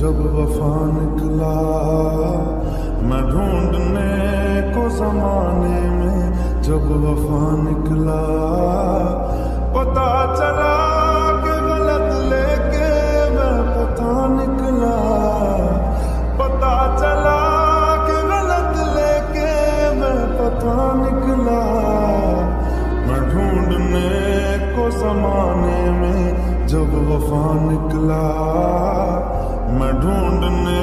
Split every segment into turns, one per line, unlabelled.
जब वफा निकला मैं ढूंढने को जमाने में, जब वफा निकला पता चला कि गलत लेके मैं पता निकला, पता चला कि गलत लेके मैं पता निकला। मैं ढूंढने को जमाने में जब वफा निकला, मैं ढूंढने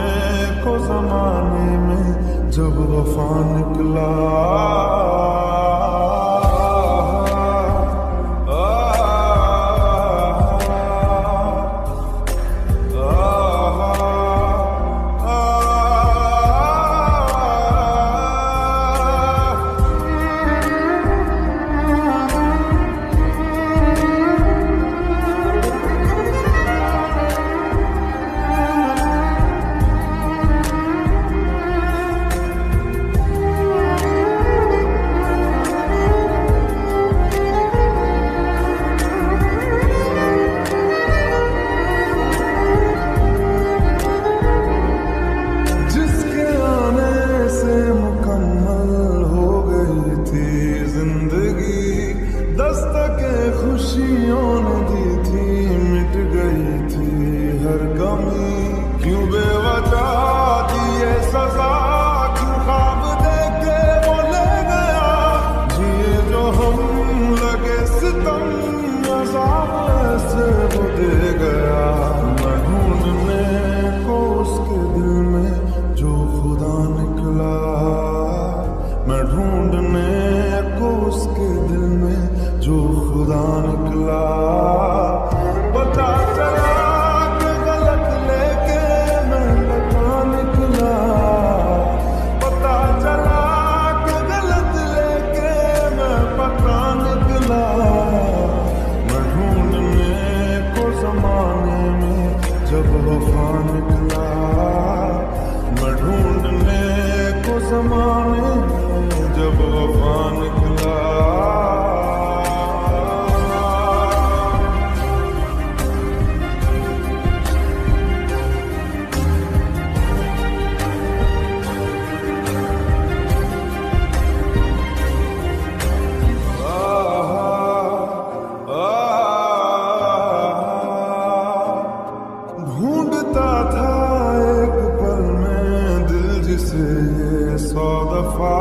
को जमाने में जब वफा निकला। खुशियों ने दी थी, मिट गई थी हर कमी। क्यों बेवजह दिए सजा, क्यों ख्वाब देके वो ले गया। जिए जो हम लगे सितम, अज़ाब ऐसे वो दे गया। मैं ढूंढने को उसके दिल में जो खुदा निकला, मैं ढूंढने को उसके दिल में जो खुदा निकला। पता चला कि गलत लेके मैं पता निकला, पता चला कि गलत लेके मैं पता निकला। मैं ढूंढने को जमाने में जब वफा निकला, मैं ढूंढने को जमाने में जब वफा निकला। ढूंढता था एक पल में दिल जिसे ये 100 दफा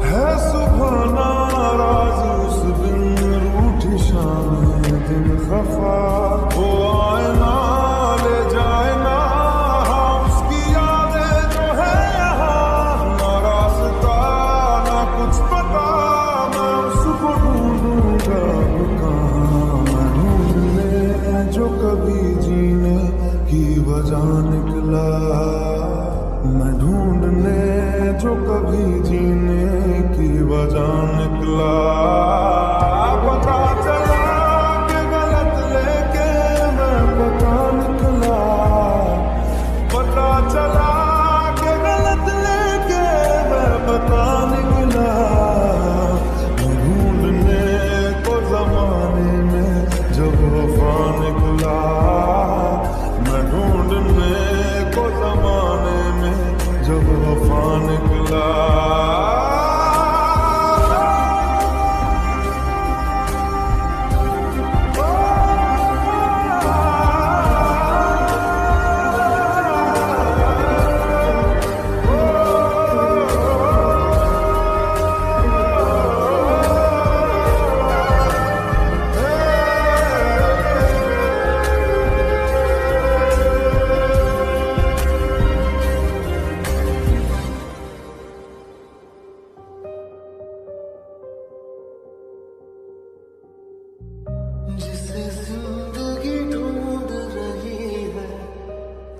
है सुबह नाराज उस दिन रूठी शाम दिन खफा। वो आए ना ले जाए ना उसकी यादें जो है यहाँ, ना रास्ता ना कुछ पता, मैं उसको ढूंढूंगा कहाँ। मैं ढूंढने जो कभी जीने की वजह निकला, मैं ढूंढने जो कभी जीने की वजह निकला। पता चला कि गलत लेके मैं पता निकला, पता चला कि गलत लेके मैं पता निकला। मैं ढूंढने को जमाने में जब वफा निकला, मैं ढूंढने को जमाने में जब वफा निकला।
जिसे जिंदगी ढूंढ रही है,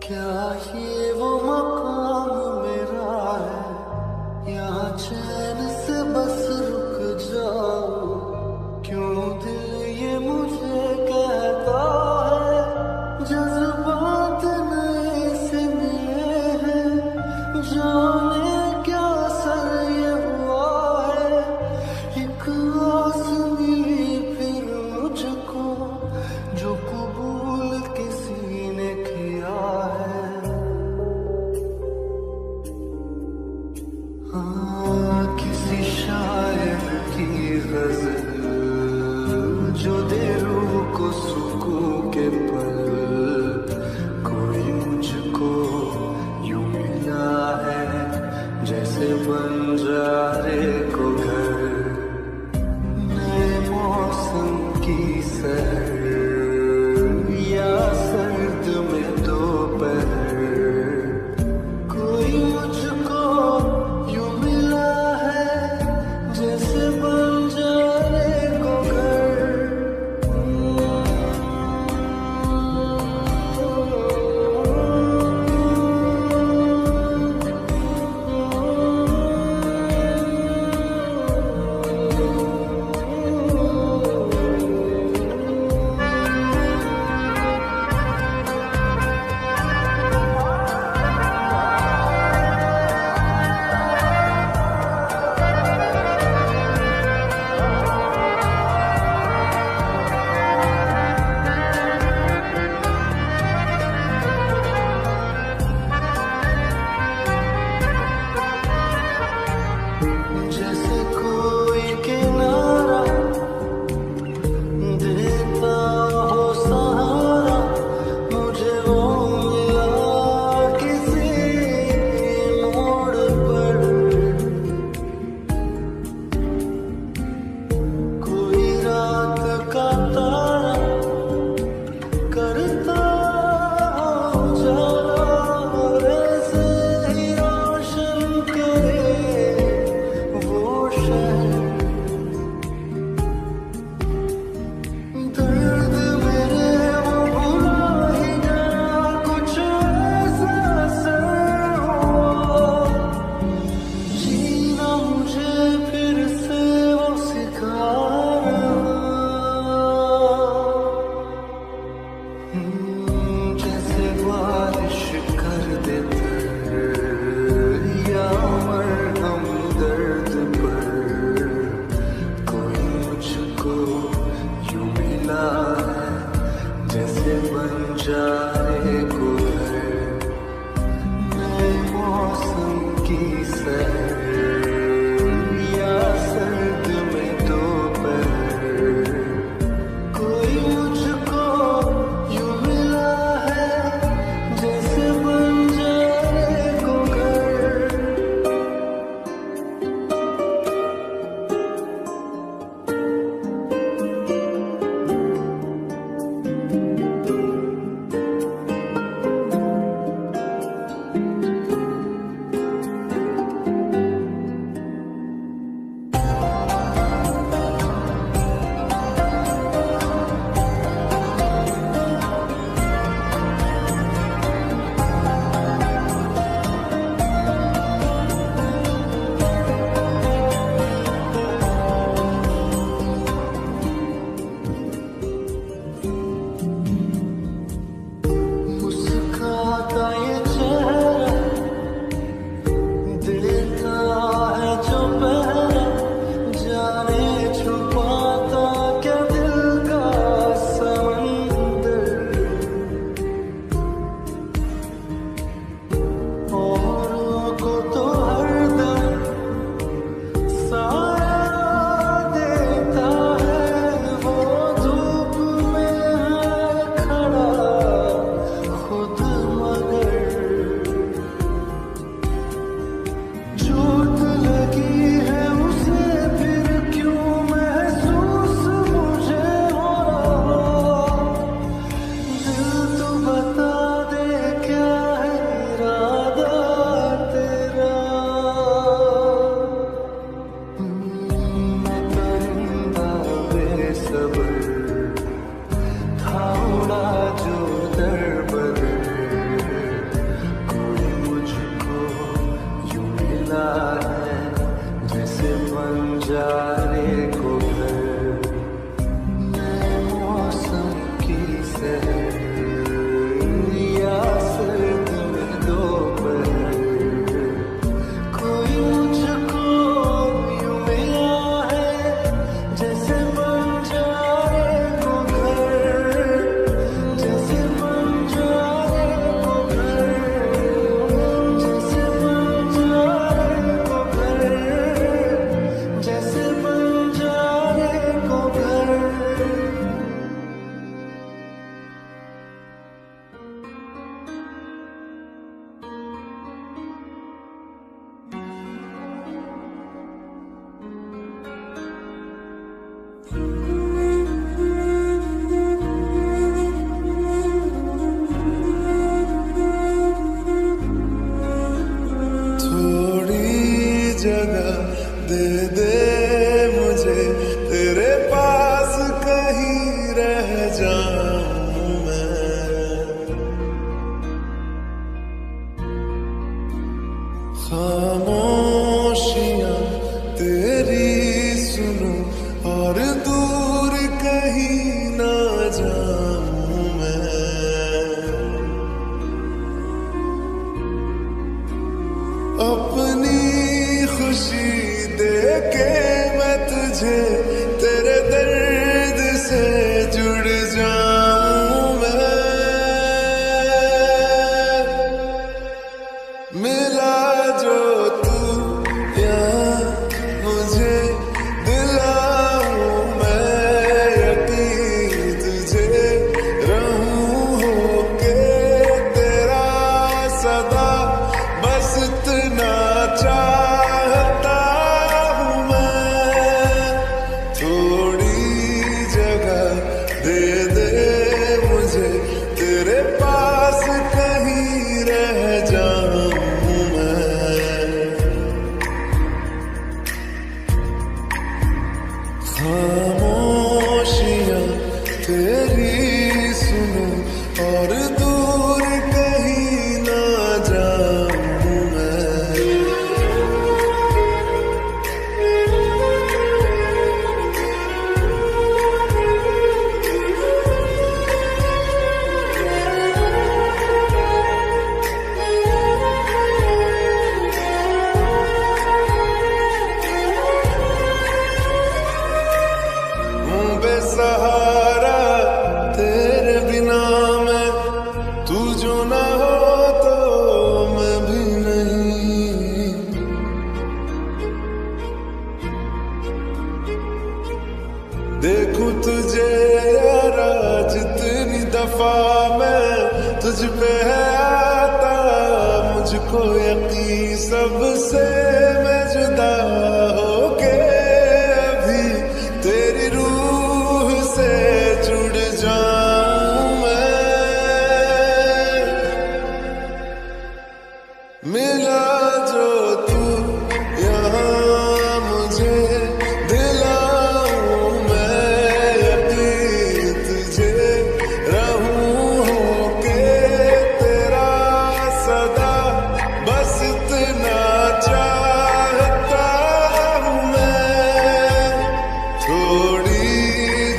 क्या ये वो मकाम मेरा है। यहाँ चैन से बस रुक जाओ, क्यों दिल ये मुझे कहता है। जज्बात नए से मिले हैं, जाने क्या सर ये हुआ है। एक आस मिली फिर मुझको, जो कबूल किसी ने किया है। सहर या सर्द में दोपहर, कोई मुझको यूं मिला है जैसे बंजारे को घर। मुस्काता ये चेहरा देता है जो पहरा, जाने छुपाता क्या दिल का समंदर। औरों को तो हरदम साया देता है, वो धूप में है खड़ा खुद मगर। चोट लगी है उसे फिर क्यों महसूस मुझे हो रहा, दिल तो बता दे क्या है इरादा तेरा। मैं परिंदा बेसब्र था उड़ा जो दर बदर, कोई मुझको यूं मिला है जैसे बंजारे को घर। मैं मौसम की सहर या सर्द में दोपहर, कोई मुझको यूं मिला है जैसे बंजारे को घर, जैसे बंजारे को घर, जैसे बंजारे को घर, जैसे बंजारे को घर।
थोड़ी जगह दे दे मुझे, तेरे पास कहीं रह जाऊं मैं। खामोशियां तेरी सुनूं और दूर कहीं ना जाऊं मैं। अपनी खुशी दे के मैं तुझे तेरे दर्द से जुड़ जाऊं मैं। मिला जो तू यहाँ मुझे दिलाऊं मैं यकीन, तुझे रहूं होके तेरा सदा, बस इतना चाहता हूँ मैं। थोड़ी जगह दे दे मुझे, तेरे पास कहीं रह जाऊं मैं। खामोशियां तेरी सुनूं और दूर कहीं ना जाऊं। सबसे मैं जुदा होके अभी तेरी रूह से जुड़ जाऊं मैं। मिला जो तू यहाँ मुझे दिलाऊं मैं यकीन तुझे रहूं होके तेरा सदा बस इतना चाहता हूँ मैं। थोड़ी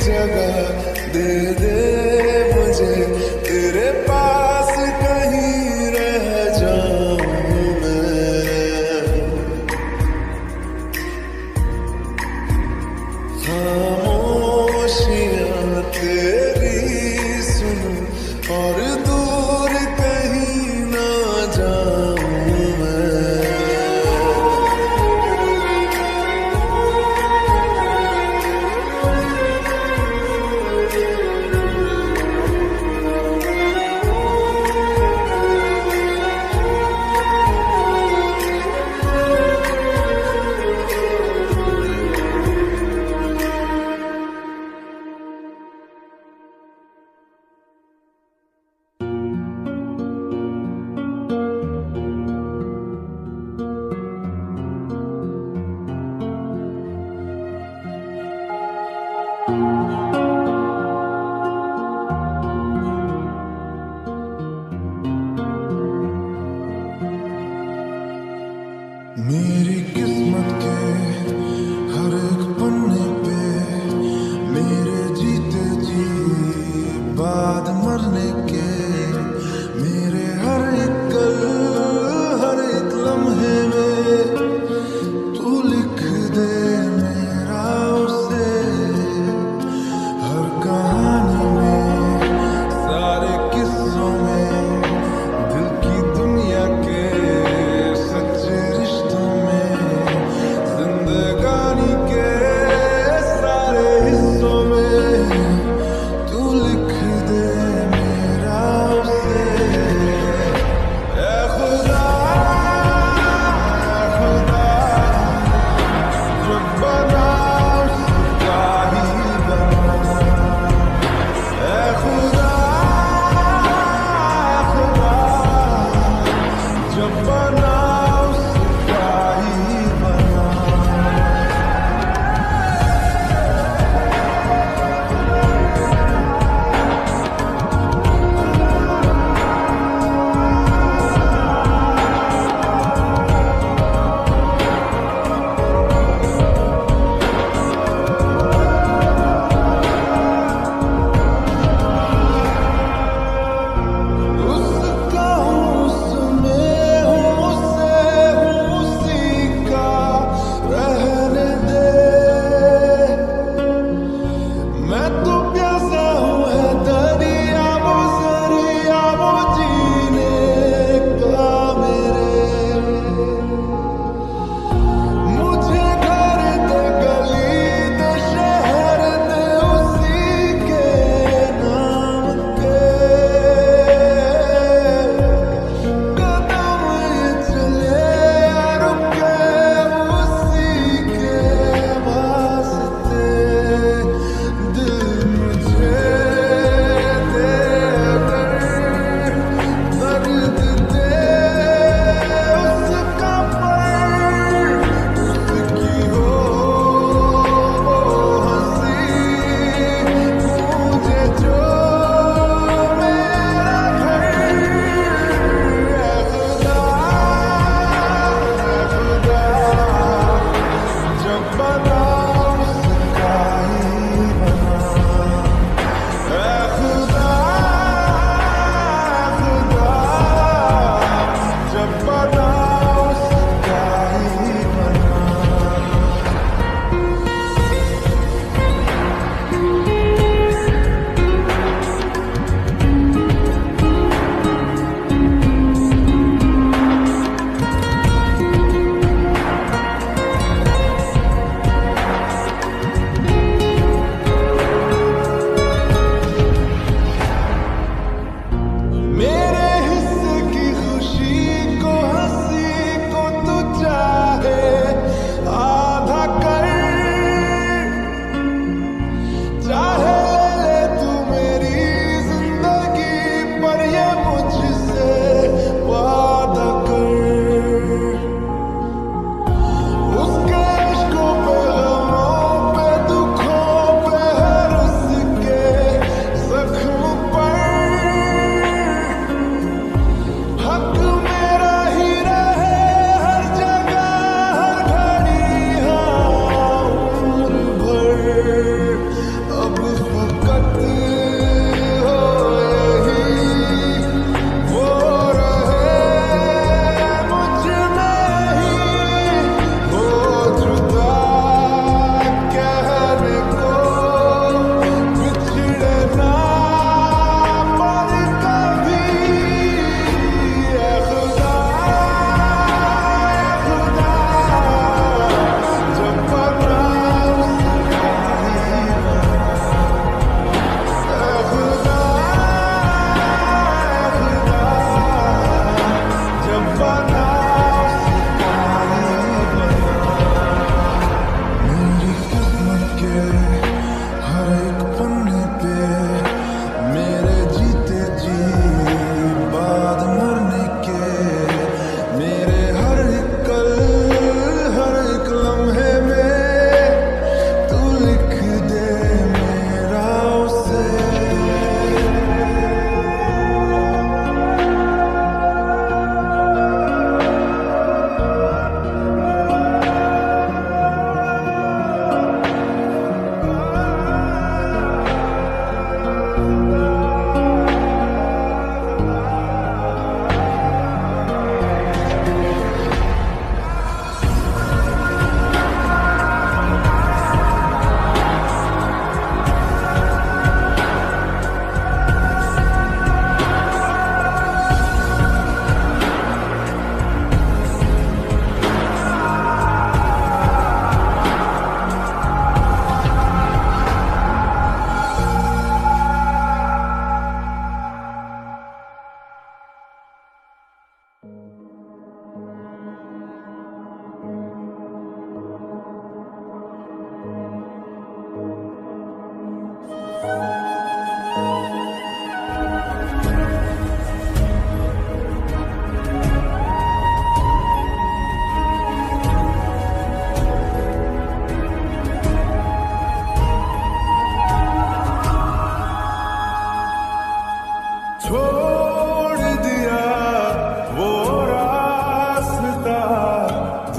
जगह दे दे मुझे तेरे पास कहीं रह जाऊं मैं। खामोशियां तेरी सुनूं और दूर कहीं ना जाऊं मैं। मेरी किस्मत के हर एक पन्ने पे मेरे जीते जी बाद मरने के मेरे हर एक कल हर एक लम्हे में तू लिख दे मेरा उसे हर कहानी में सारे किस्सों में दिल की दुनिया के सच्चे रिश्तों में जिंदगानी के सारे हिस्सों में तू लिख दे मेरा उसे। ऐ खुदा रब्बना उसका ही बना। ऐ खुदा जब बना उसका ही बना। उसका हूँ उसमें हूँ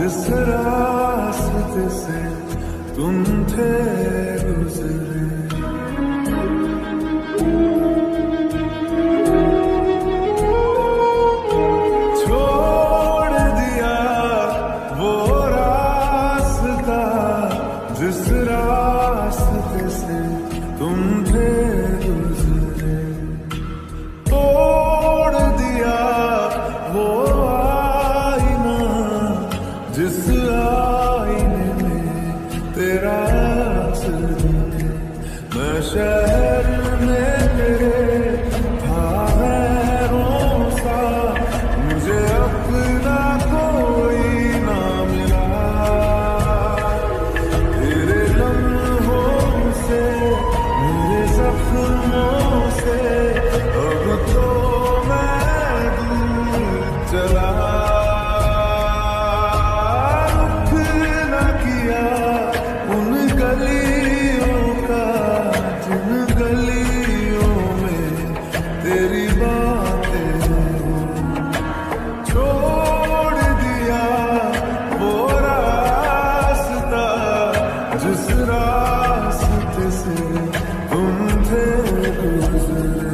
जिस रास्ते से तुम थे गुजरे। छोड़ दिया वो रास्ता जिस रास्ते से तुम थे गुजरे। तोड़ दिया वो आईना जिस आईने में तेरा अक्सर दिखे। मैं शहर में तेरे था गैरों सा, मुझे अपना कोई ना मिला। तेरे लम्हों से मेरे जख्मों से अब तो मैं दूर चला। रुख न किया उन गलियों का जिन गलियों में तेरी बातें हों। छोड़ दिया वो रास्ता जिस रास्ते से तुम थे गुजरे।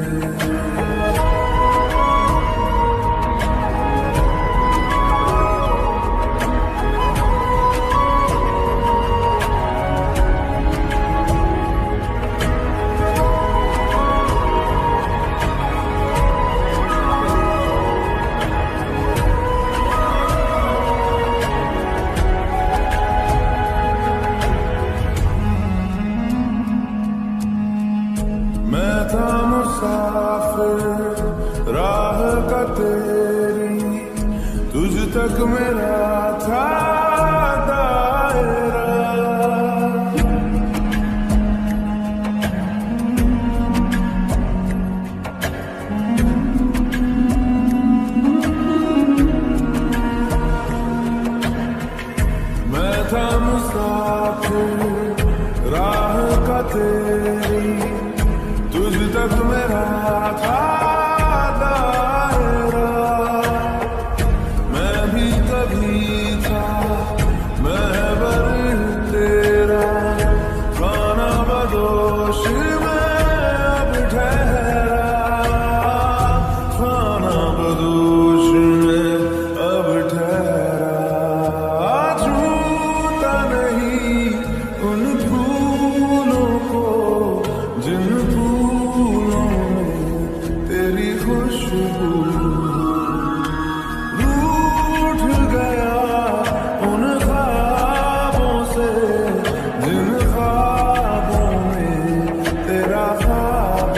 मैं था मुसाफिर राह का तेरी, तुझ तक मेरा था दायरा। मैं था मुसाफिर राह का तेरी, तुझ तक मेरा था दायरा। मैं भी कभी था महबर तेरा, खाना बदोश में अब ठहरा। खाना बदोश में अब ठहरा। छूता नहीं उन फूलों को जिन फूलों में तेरी खुशबू। रूठ गया उन ख्वाबों से जिन ख्वाबों में तेरा ख्वाब।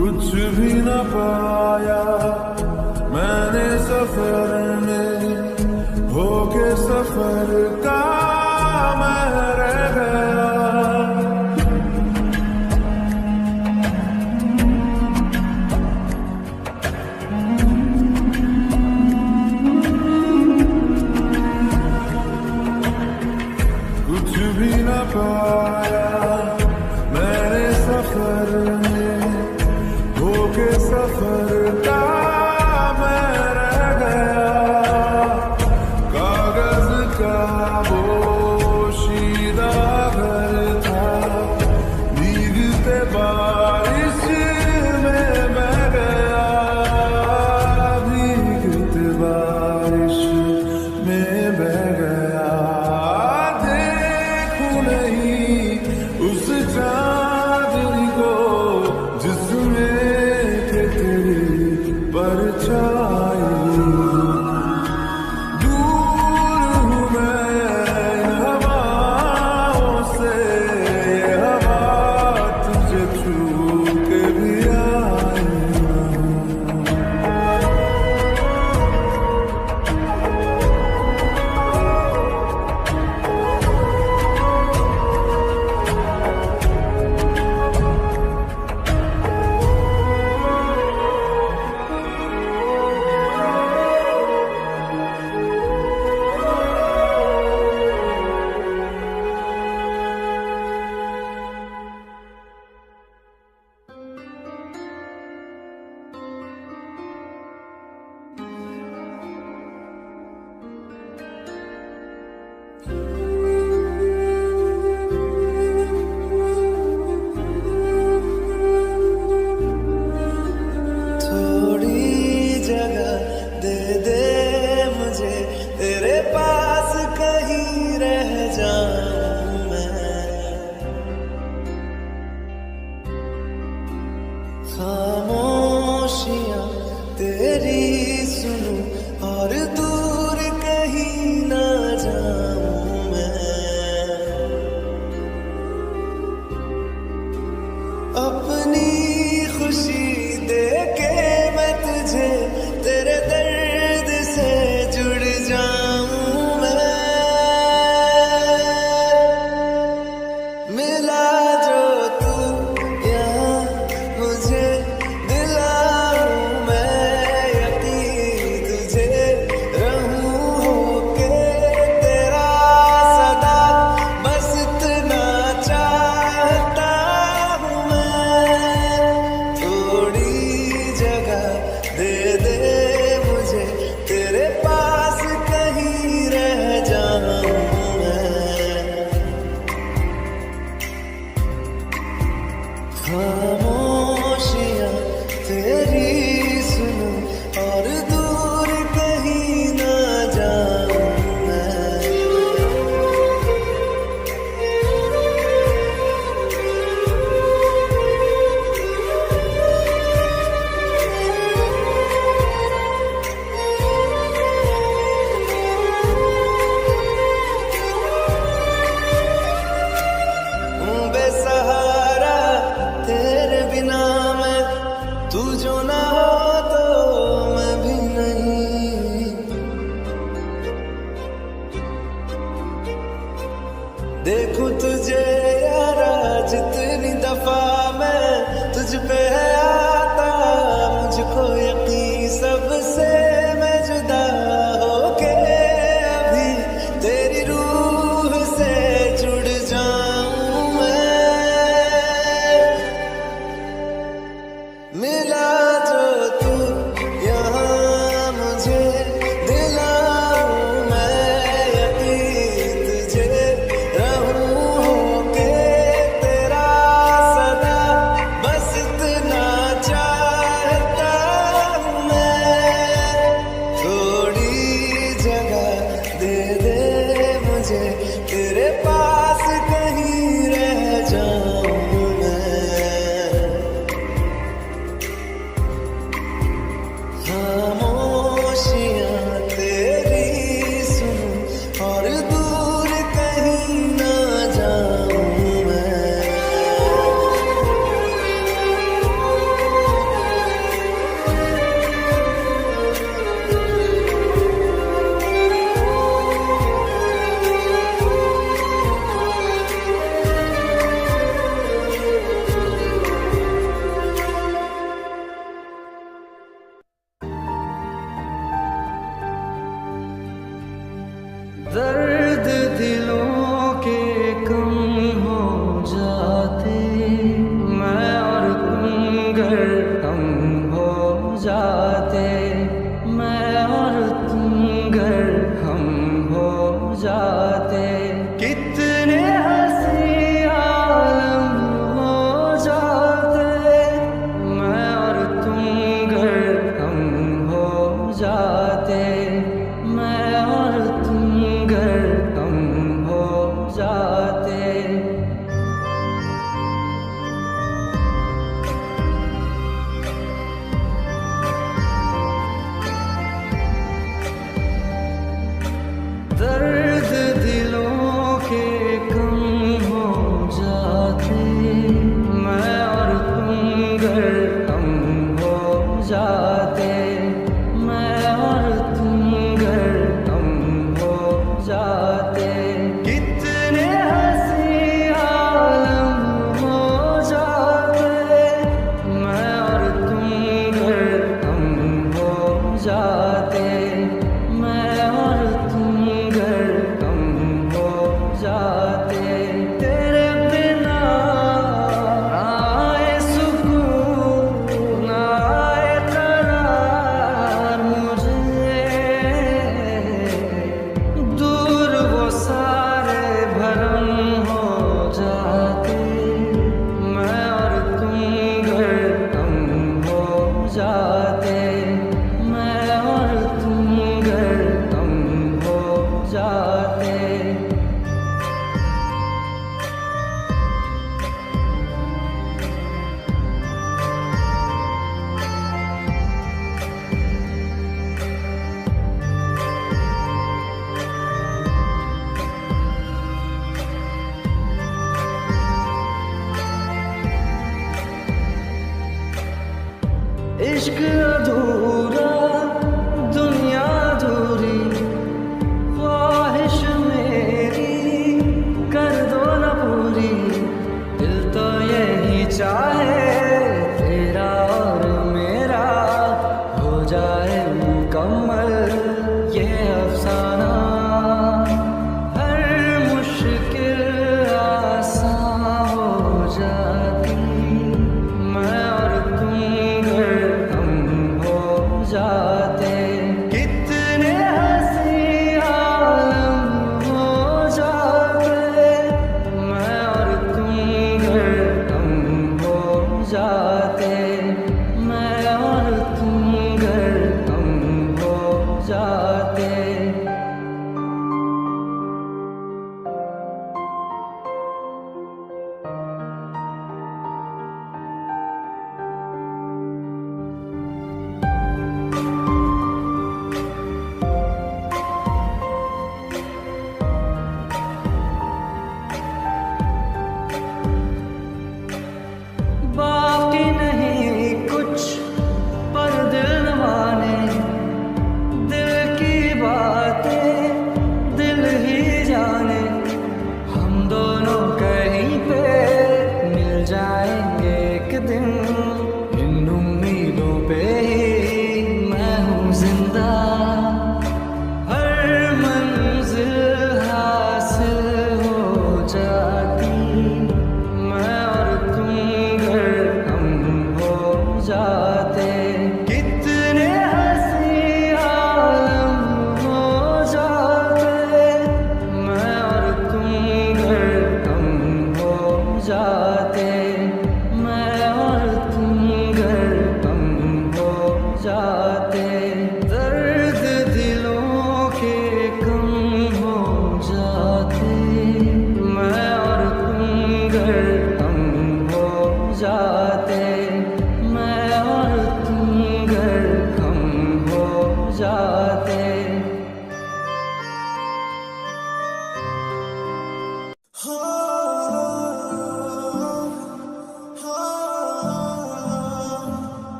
कुछ भी न पाया मैंने सफर में, होके सफर का मैं रह गया। कुछ भी न पाया मैंने सफर में, होके सफर का मैं रह गया। कागज का पोशीदा घर था, भीगते बारिश में बह गया। भीगते बारिश में बह गया। देखूं नहीं उस चांदनी को जिसमें परछाई। दूर हूँ मैं इन हवाओं
जाऊं मैं। खामोशियां तेरी सुनूं और दूर कहीं ना जाऊं मैं। अपनी खुशी देके मैं तुझे तेरे दर्द से जुड़ जाऊं मैं। मिला जो तू यहाँ मुझे दिलाऊं मैं यकीन तुझे रहूं होके तेरा सदा बस इतना चाहता हूँ मैं। थोड़ी जगह दे दे मुझे तेरे पास कहीं रह जाऊं मैं। खामोशियां तेरी सुनूं और दूर कहीं ना जाऊं मैं। बेसहारा तेरे बिना मैं, तू जो ना हो तो मैं भी नहीं। देखूं तुझे यारा जितनी दफा मैं तुझ पे आता, मुझको यकीन सबसे मैं जुदा होके अभी तेरी रूह से जुड़ जाऊं मैं। मिला जो तू यहाँ मुझे दिलाऊं मैं यकीन तुझे रहूं होके तेरा सदा बस इतना चाहता हूँ मैं। थोड़ी जगह दे दे मुझे तेरे पास कहीं रह जाऊं मैं। खामोशियां तेरी सुनूं और दूर कहीं ना जाऊं मैं।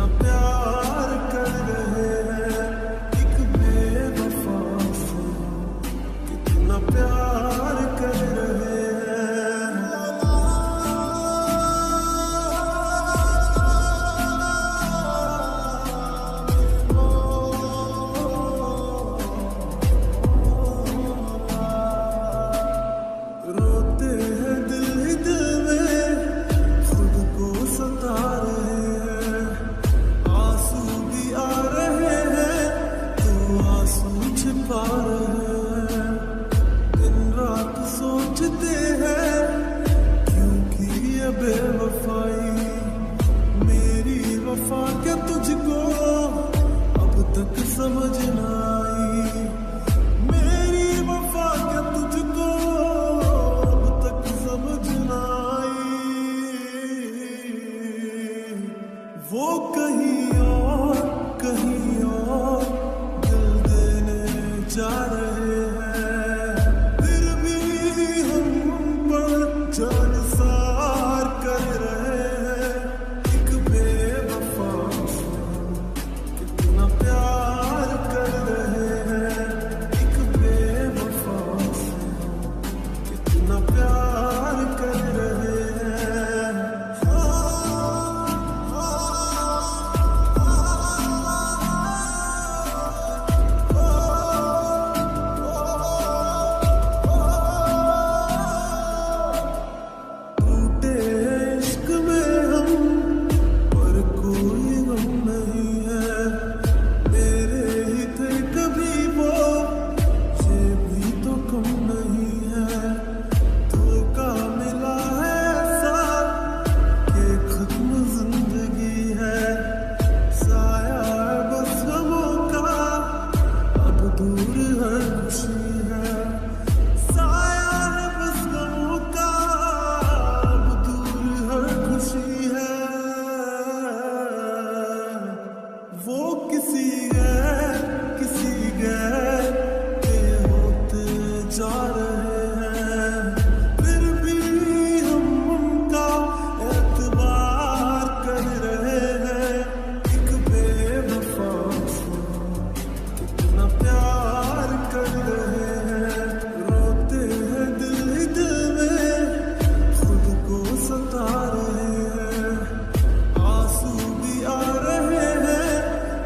कितना प्यार कर रहे हैं एक बेवफा से, कितना प्यार कर रहे हैं। रोते हैं दिल ही दिल में, खुद को सता रहे हैं, आंसू भी आ रहे हैं तो आंसू छिपा रहे हैं। दिन रात सोचते हैं क्योंकि ये बेवफाई, मेरी वफा क्या तुझको अब तक समझ ना आई, मेरी वफा क्या तुझको अब तक समझ ना आई। वो कहीं और दिल देने जा रहे हैं, फिर भी हम पर जान सार कर रहे हैं एक बेवफा से, कितना प्यार कर रहे हैं एक बेवफा से, कितना प्यार कर रहे हैं। टूटे इश्क में हम पर कोई गम नहीं है, मेरे ही थे कभी वो, ये भी तो कम नहीं है। धोखा मिला है ऐसा कि खत्म जिंदगी है, साया है बस गमों का अब दूर हर खुशी है, साया है बस गमों का अब दूर हर खुशी है। वो किसी गैर के होते जा रहे हैं, फिर भी हम उनका एतबार कर रहे हैं एक बेवफा से, कितना प्यार कर रहे हैं। रोते हैं दिल ही दिल में, खुद को सता रहे हैं, आंसू भी आ रहे हैं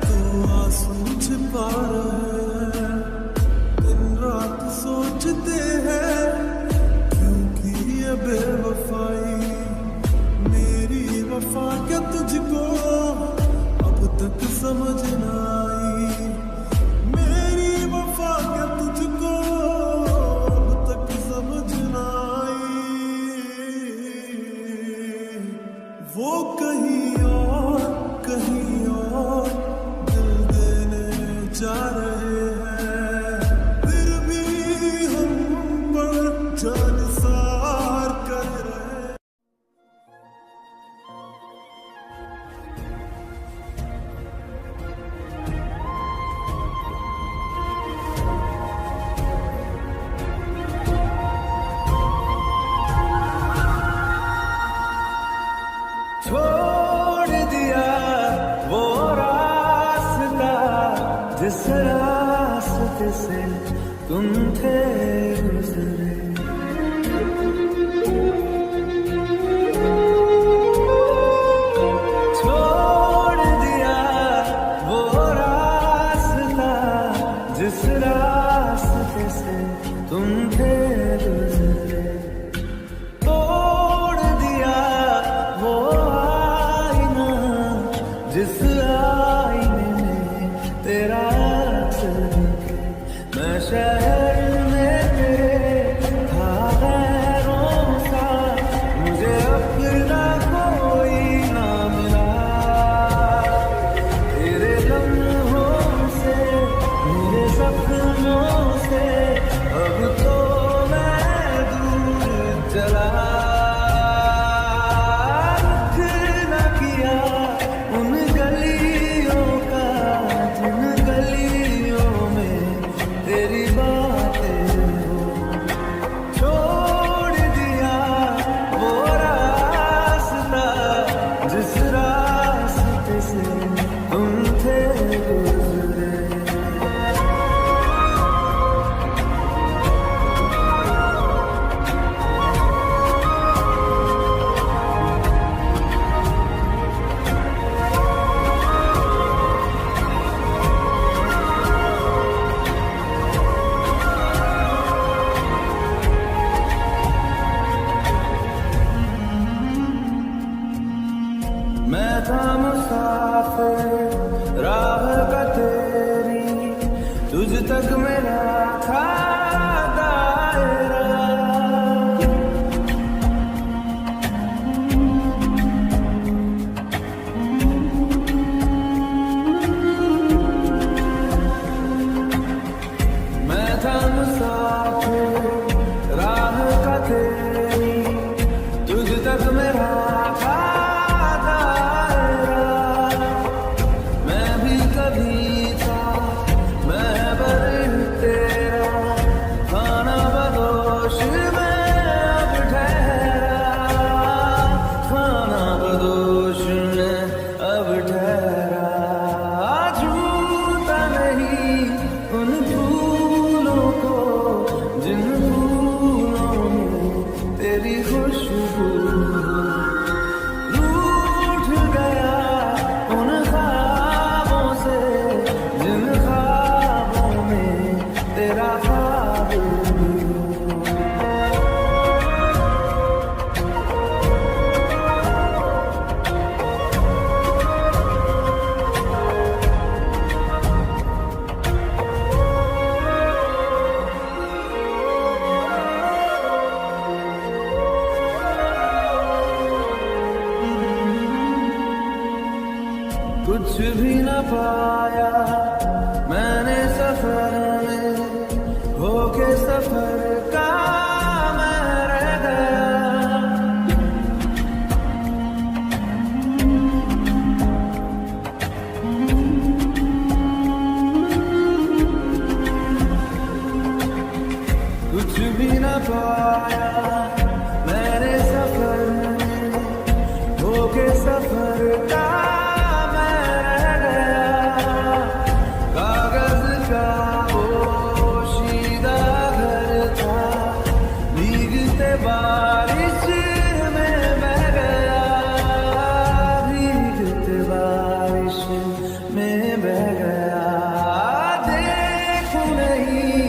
तो आंसू छिपा रहे हैं। दिन रात सोचते हैं क्योंकि ये बेवफाई, मेरी वफा क्या तुझको अब तक समझ ना आई, मेरी वफा क्या तुझको अब तक समझ ना आई। वो कहीं और दिल देने जा रहे हैं, फिर भी हम पर जान सार कर रहे हैं।
छोड़ दिया वो रास्ता जिस रास्ते से तुम थे गुजरे, छोड़ दिया वो रास्ता जिस रास्ते से तुम थे गुजरे, तोड़ दिया वो आईना जिस आईने में तेरा अक्स दिखे। मैं शहर में तेरे था गैरों सा, मुझे अपना कोई ना मिला, तेरे लम्हों से मेरे सपनों से अब तो मैं दूर चला। रुख न किया उन गलियों का जिन गलियों में तेरी बात कुछ भी न पाया मैंने सफर में, होके सफर का मैं रह गया। कुछ भी न पाया मैंने सफर में, होके सफर का बारिश में बह गया, भीगते बारिश में बह गया। देखूं नहीं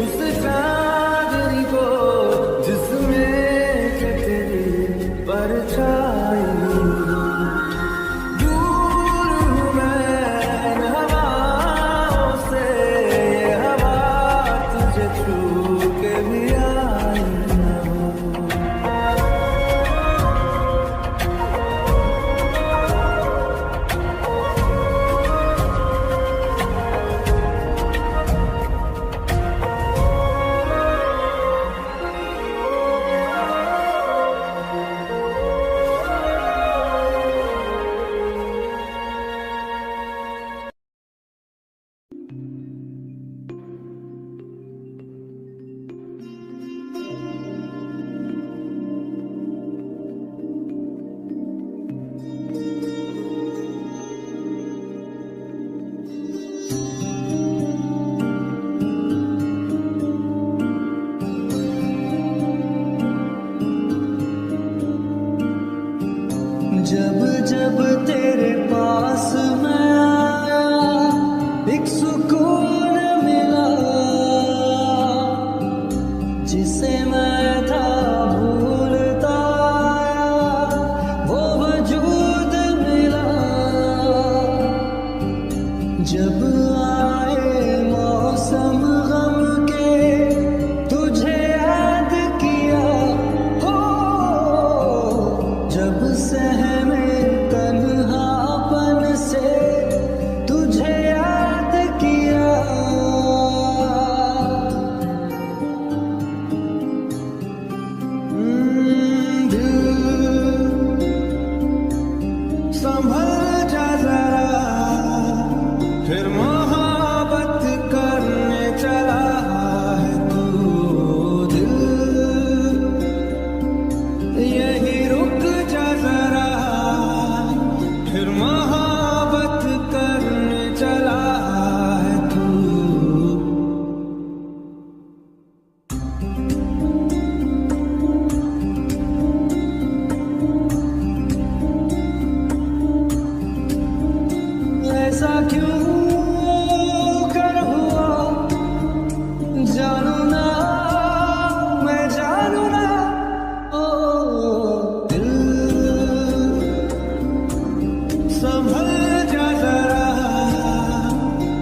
उस चांदनी को जिसमें कि तेरी परछाई। दूर हूँ मैं हवाओं से, ये हवा तुझे छू के भी आई। जब जब तेरे पास मैं आया, एक सुकून मिला जिसे मैं था भूलता आया, वो वजूद मिला। जब आए मौसम गम के तुझे याद किया हो, जब सहमे तन्हापन से तुझे याद किया। दिल संभल जा जरा, फिर मोहब्बत करने चला है तू। दिल यही रुक जा जरा, फिर मोहब्बत करने चला है तू। ऐसा क्यों कर हुआ जानू ना, मैं जानू ना। ओ दिल संभल जा जरा,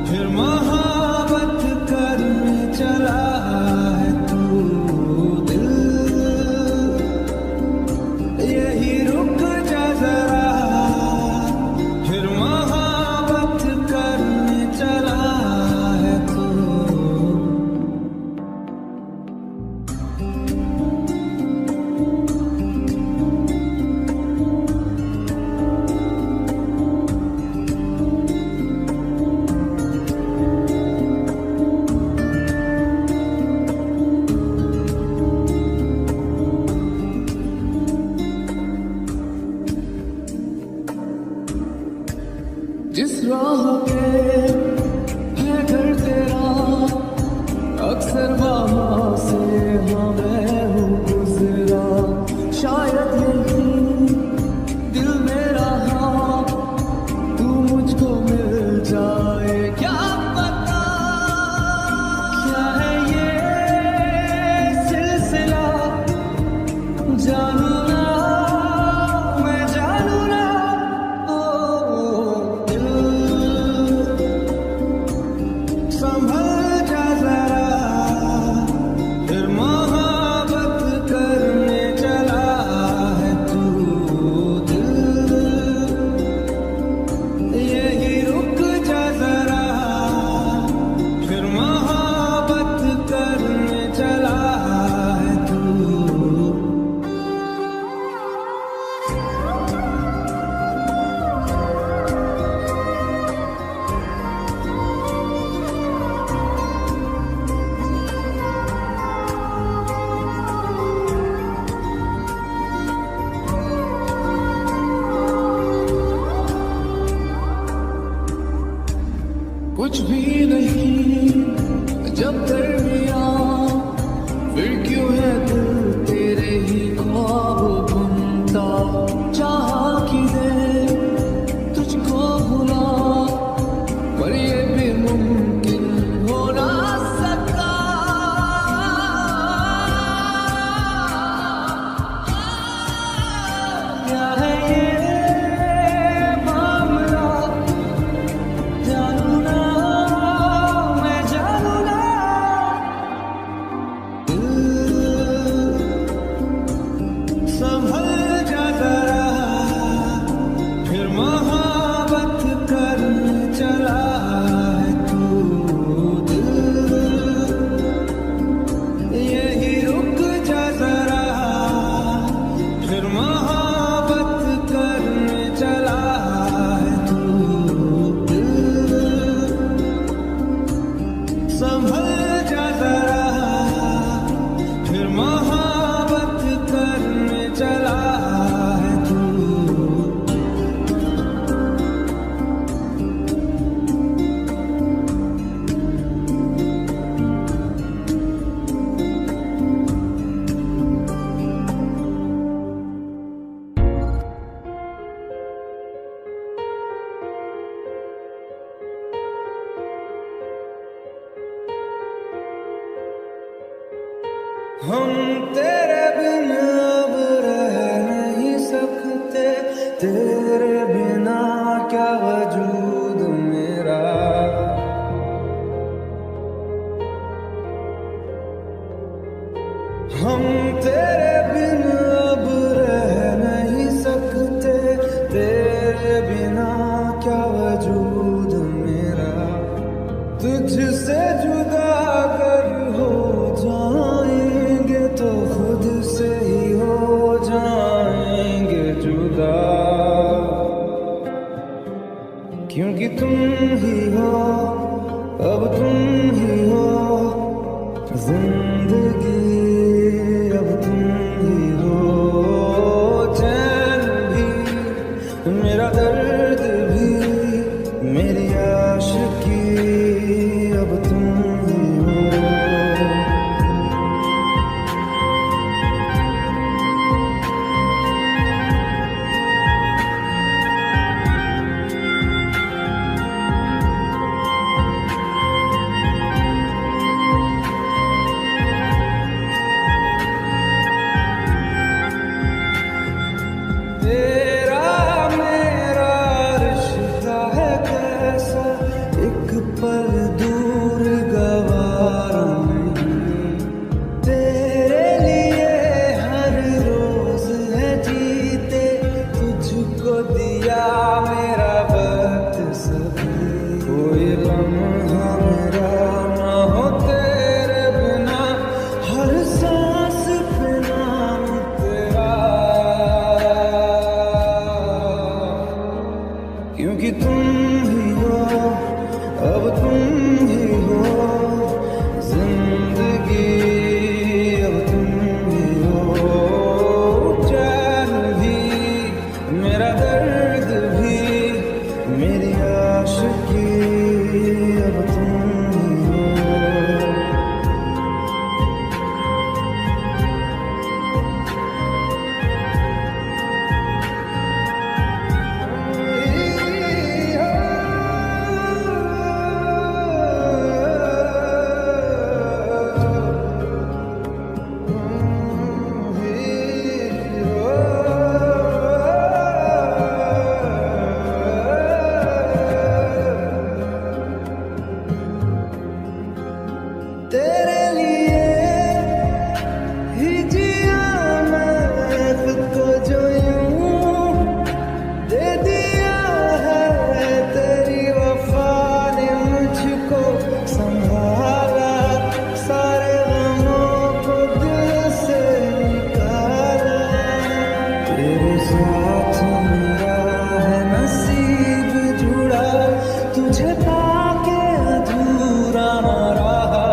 फिर मोहब्बत करने चला है तू। दिल यही रुक जा जरा, फिर मोहब्बत करने चला है तू। जिस राह पे है घर तेरा, अक्सर वहाँ से हाँ मैं हूँ गुजरा। शायद यही दिल मेरा हाँ तू मुझको मिल जाए, क्या पता क्या है ये सिलसिला। जानू ना, मैं जानू ना। ओ दिल कुछ भी नहीं जब दरमिया, फिर क्यों है दिल तेरे ही ख्वाब बुनता। चाह कि दे तुझको भुला, पर ये भी मुमकिन हो ना सका। क्या है ये मामला, जानू ना मैं जानू ना। संभल जा जरा, फिर मोहब्बत करने चला है तू। दिल यही रुक जा जरा, फिर मोहब्बत करने चला है तू। दिल संभल जा जरा, फिर मोहब्बत करने चला है तू। हम तेरे बिन अब रह नहीं सकते, तेरे बिना क्या वजूद मेरा। हम तेरे बिन अब रह नहीं सकते, तेरे बिना क्या वजूद मेरा। तुझसे जुदा अगर हो जाएंगे तो खुद से ही हो जाएंगे जुदा। क्योंकि तुम ही हो, अब तुम ही हो जिंदगी, अब तुम ही हो चैन भी, मेरा दर्द भी, मेरी आशिकी, अब तुम ही हो। तेरा मेरा रिश्ता है कैसा, एक पल दूर गवारा नहीं। तेरे लिए हर रोज है जीते, तुझको दिया मेरा वक्त सभी। कोई लम्हा मेरा ना हो तेरे बिना, हर सांस पे नाम तेरा। क्योंकि तुम ही हो, अब तुम ही हो जिंदगी, अब तुम ही हो चैन भी, मेरा दर्द भी, मेरी आशिकी, अब तुम ही हो। तेरे लिए ही जिया मैं खुद को, जो यूं दे दिया है तेरी वफा ने मुझको संभाला। सारे गमों को दिल से निकाला, तेरे साथ मेरा है नसीब जुड़ा, तुझे पाके अधूरा ना रहा।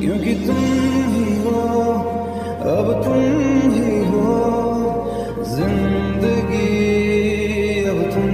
क्योंकि तुम ही हो, अब तुम ही हो जिंदगी, अब तुम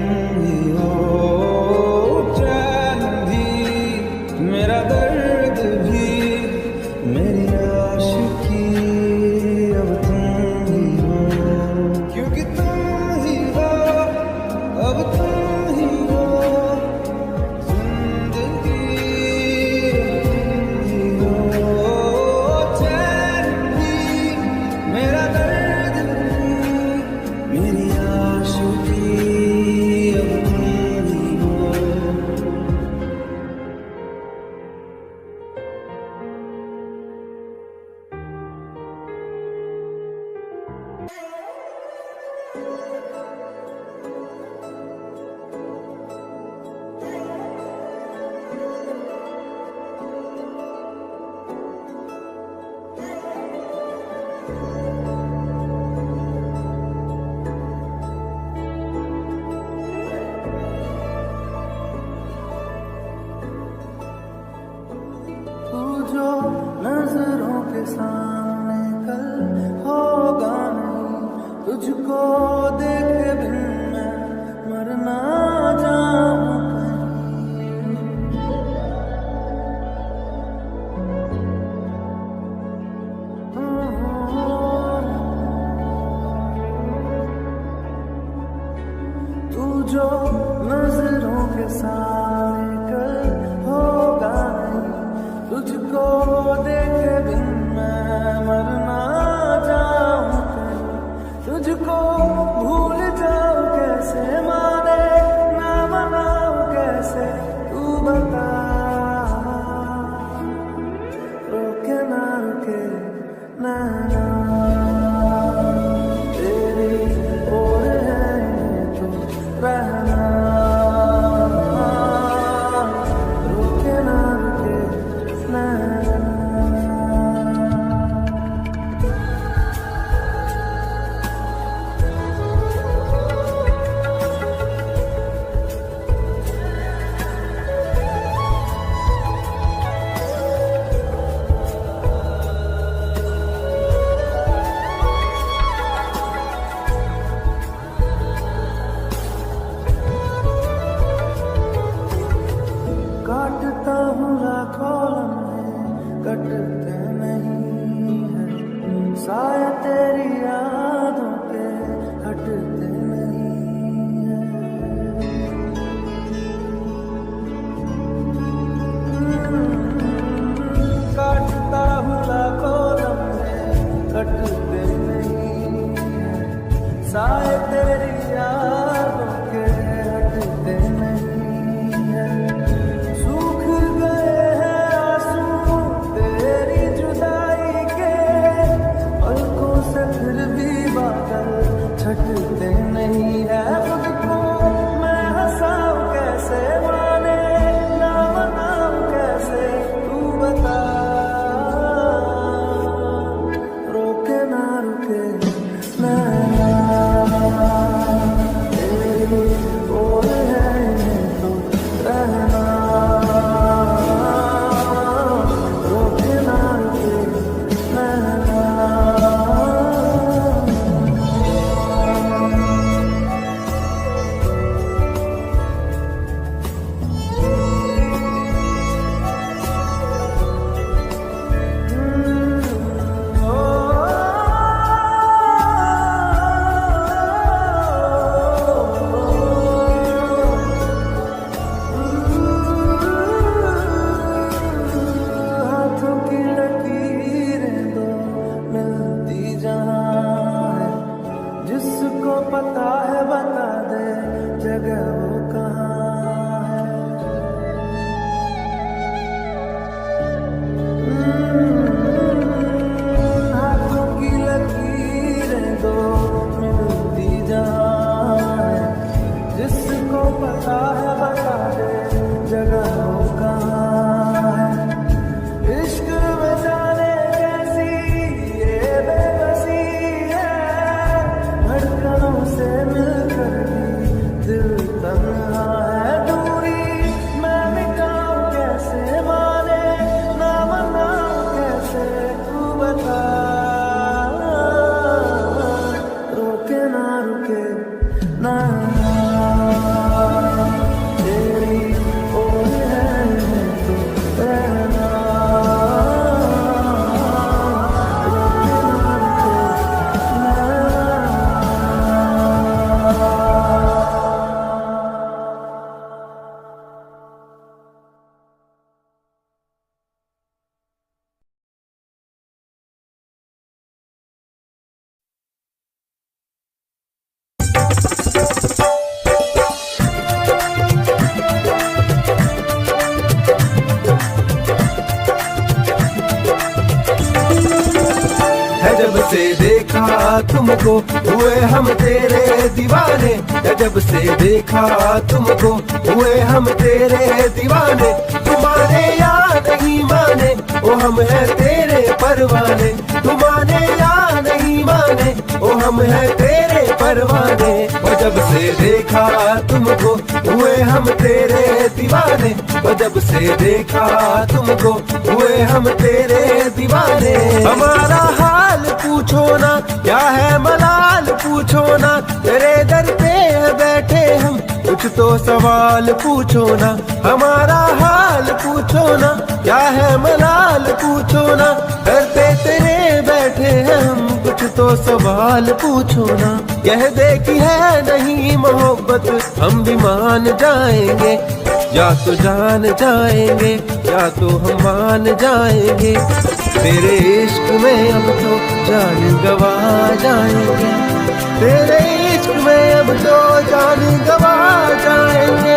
जो नजरों के सामने कल होगा नहीं, तुझको देखे बिन मैं मर ना जाऊं कहीं, तुझको भूल जाऊं कैसे, माने ना मनाऊं कैसे, तू बता। रोके ना रुके नैना तेरी ओर है तो रहना, रोके ना रुके नैना। काटता हूँ लाखों लम्हे कटते नहीं है, साया तेरी यादों के हटते नहीं है। काटता हूँ लाखों लम्हे कटते नहीं है, साया तेरी यादों के हटते नहीं है। सूख गए हैं आंसू तेरी जुदाई के, पलकों से फिर भी बादल छटते नहीं है। खुद को मैं हंसाऊं कैसे, माने ना मनाऊं कैसे, तू बता। रोके ना रुके नैना तेरी ओर है तो रहना, रोके ना रुके नैना। हाथों की लकीरें दो मिलती जहाँ है, जिसको पता है बता दे जगह वो कहाँ है। हाथों की लकीरें दो मिलती जहाँ है, जिसको पता है बता दे जगह वो कहाँ है। इश्क में जाने कैसी ये बेबसी है, धड़कनों से मिलकर भी दिल तन्हा है। दूरी मैं मिटाऊं कैसे, माने ना मनाऊं कैसे, तू बता। रोके ना रुके नैना तेरी ओर है तो रहना, रोके ना रुके नैना।
है जब से देखा तुमको हुए हम तेरे दीवाने, है जब से देखा तुमको हुए हम तेरे दीवाने। तुम माने या नहीं माने ओ हम है तेरे परवाने, तुम माने या नहीं माने ओ हम है तेरे परवाने। और जब से देखा तुमको हुए हम तेरे दीवाने, और जब से देखा तुमको हुए हम तेरे दीवाने। हमारा हाल पूछो ना क्या है मलाल पूछो ना, तेरे दर पे बैठे हम कुछ तो सवाल पूछो ना। हमारा हाल पूछो ना क्या है मलाल पूछो ना, दर पे तेरे बैठे हैं हम, कुछ तो सवाल पूछो ना। कह दे कि है नहीं मोहब्बत, हम भी मान जाएंगे। या तो जान जाएंगे या तो हम मान जाएंगे। तेरे इश्क में अब तो जान गवा जाएंगे। तेरे इश्क में अब तो जान गवा जाएंगे।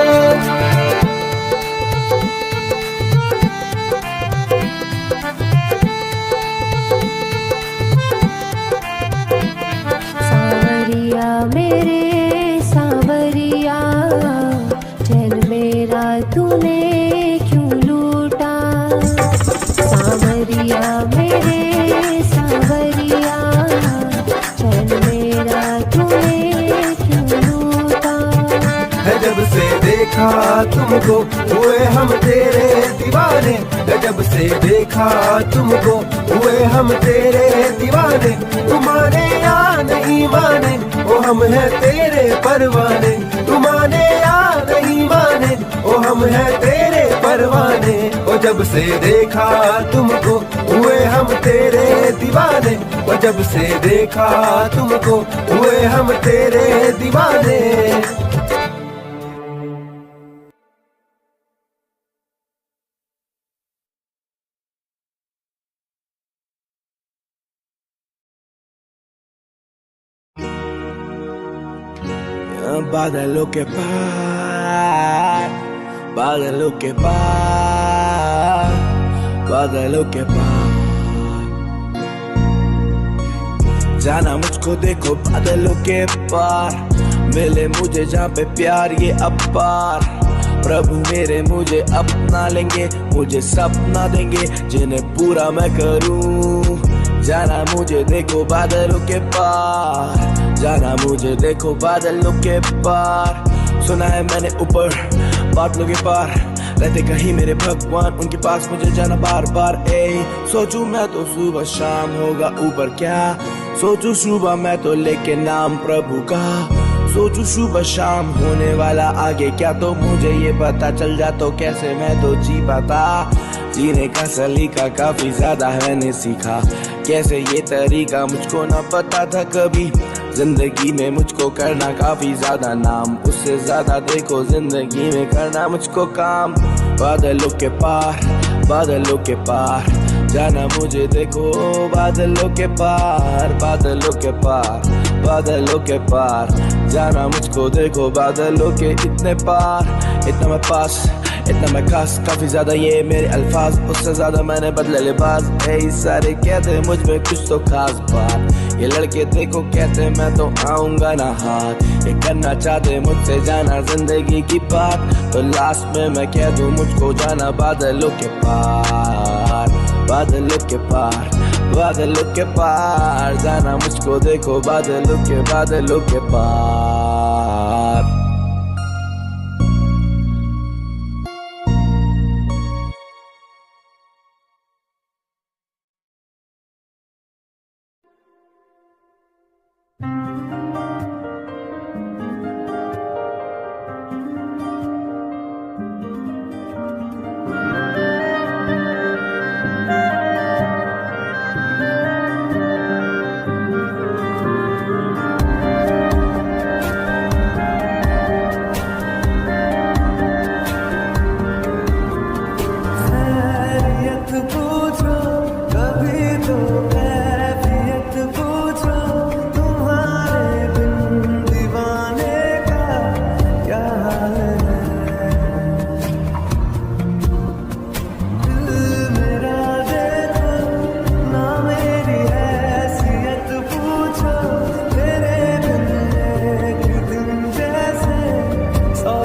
सावरिया मेरे सावरिया, चैन मेरा तूने क्यों लूटा। सावरिया मेरे सावरिया, चैन मेरा तूने क्यों लूटा।
है जब से देखा तुमको हुए हम तेरे दीवाने। है जब से देखा तुमको हुए हम तेरे दीवाने। तुम माने या नहीं माने ओ हम हैं तेरे परवाने। तुम माने या नहीं माने ओ हम हैं तेरे परवाने। ओ जब से देखा तुमको हुए हम तेरे दीवाने। ओ जब से देखा तुमको हुए हम तेरे दीवाने।
बादलों के पार, बादलों के पार, बादलों के पार जाना मुझको देखो बादलों के पार। मिले मुझे जहाँ पे प्यार ये अपार। प्रभु मेरे मुझे अपना लेंगे, मुझे सपना देंगे जिन्हें पूरा मैं करूँ। जाना मुझे देखो बादलों के पार, जाना मुझे देखो बादलों के पार। सुना है मैंने ऊपर बादलों के पार रहते कहीं मेरे भगवान, उनके पास मुझे जाना बार बार। सोचूं मैं तो सुबह शाम होगा ऊपर क्या। सोचूं सुबह मैं तो लेके नाम प्रभु का। सोचूं सुबह शाम होने वाला आगे क्या, तो मुझे ये पता चल जा तो कैसे मैं तो जी पाता। जीने का सलीका काफी ज्यादा मैंने सीखा, कैसे ये तरीका मुझको ना पता था कभी। जिंदगी में मुझको करना काफी ज्यादा नाम, उससे ज्यादा देखो जिंदगी में करना मुझको काम। बादलों के पार, बादलों के पार जाना मुझे देखो बादलों के पार। बादलों के पार, बादलों के पार जाना मुझको देखो बादलों के इतने पार। इतना मैं पास, इतना मैं खास, काफी ज्यादा ये मेरे अल्फाज, उससे ज्यादा मैंने बदले लिबास। सारे कहते मुझ में कुछ तो खास बात। ये लड़के देखो कहते मैं तो आऊंगा ना हाथ। ये करना चाहते मुझसे जाना जिंदगी की बात, तो लास्ट में मैं कह दूं मुझको जाना बादलों के पार। बादलों के पार, बादलों के पार जाना मुझको देखो बादलों के पार।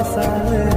silent